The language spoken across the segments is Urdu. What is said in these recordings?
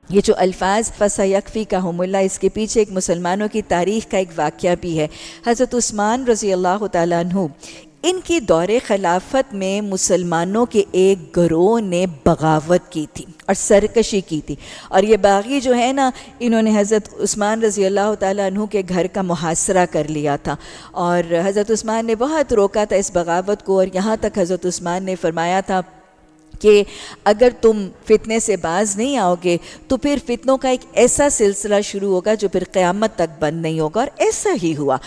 یہ جو الفاظ فَسَيَكْفِيكَهُمُ اللَّهُ، اس کے پیچھے ایک مسلمانوں کی تاریخ کا ایک واقعہ بھی ہے۔ حضرت عثمان رضی اللہ تعالیٰ عنہ، ان کی دور خلافت میں مسلمانوں کے ایک گروہ نے بغاوت کی تھی اور سرکشی کی تھی، اور یہ باغی جو ہے نا، انہوں نے حضرت عثمان رضی اللہ تعالیٰ عنہ کے گھر کا محاصرہ کر لیا تھا، اور حضرت عثمان نے بہت روکا تھا اس بغاوت کو، اور یہاں تک حضرت عثمان نے فرمایا تھا کہ اگر تم فتنے سے باز نہیں آؤ گے تو پھر فتنوں کا ایک ایسا سلسلہ شروع ہوگا جو پھر قیامت تک بند نہیں ہوگا، اور ایسا ہی ہوا۔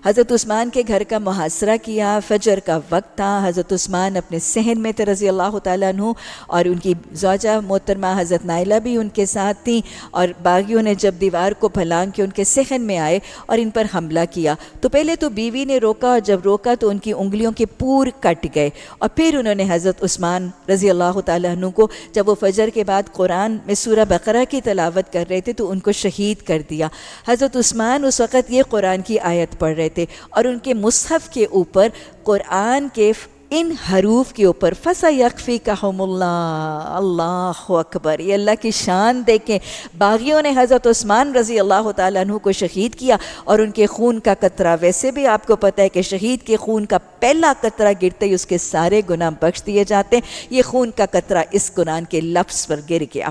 حضرت عثمان کے گھر کا محاصرہ کیا، فجر کا وقت تھا، حضرت عثمان اپنے صحن میں تھے رضی اللہ تعالیٰ عنہ، اور ان کی زوجہ محترمہ حضرت نائلہ بھی ان کے ساتھ تھیں، اور باغیوں نے جب دیوار کو پھلانگ کے ان کے صحن میں آئے اور ان پر حملہ کیا تو پہلے تو بیوی نے روکا، اور جب روکا تو ان کی انگلیوں کے پور کٹ گئے، اور پھر انہوں نے حضرت عثمان رضی اللہ تعالیٰ عنہ کو، جب وہ فجر کے بعد قرآن میں سورہ بقرہ کی تلاوت کر رہے تھے تو ان کو شہید کر دیا۔ حضرت عثمان اس وقت یہ قرآن کی آیت پڑھ رہے تھے، اور ان کے مصحف کے اوپر قرآن کے ان حروف کے اوپر فَسَيَكْفِيكَهُمُ اللَّهُ، اللہ اکبر، یہ اللہ کی شان دیکھیں۔ باغیوں نے حضرت عثمان رضی اللہ تعالیٰ عنہ کو شہید کیا، اور ان کے خون کا قطرہ، ویسے بھی آپ کو پتہ ہے کہ شہید کے خون کا پہلا قطرہ گرتے ہی اس کے سارے گناہ بخش دیے جاتے ہیں، یہ خون کا قطرہ اس قرآن کے لفظ پر گر گیا۔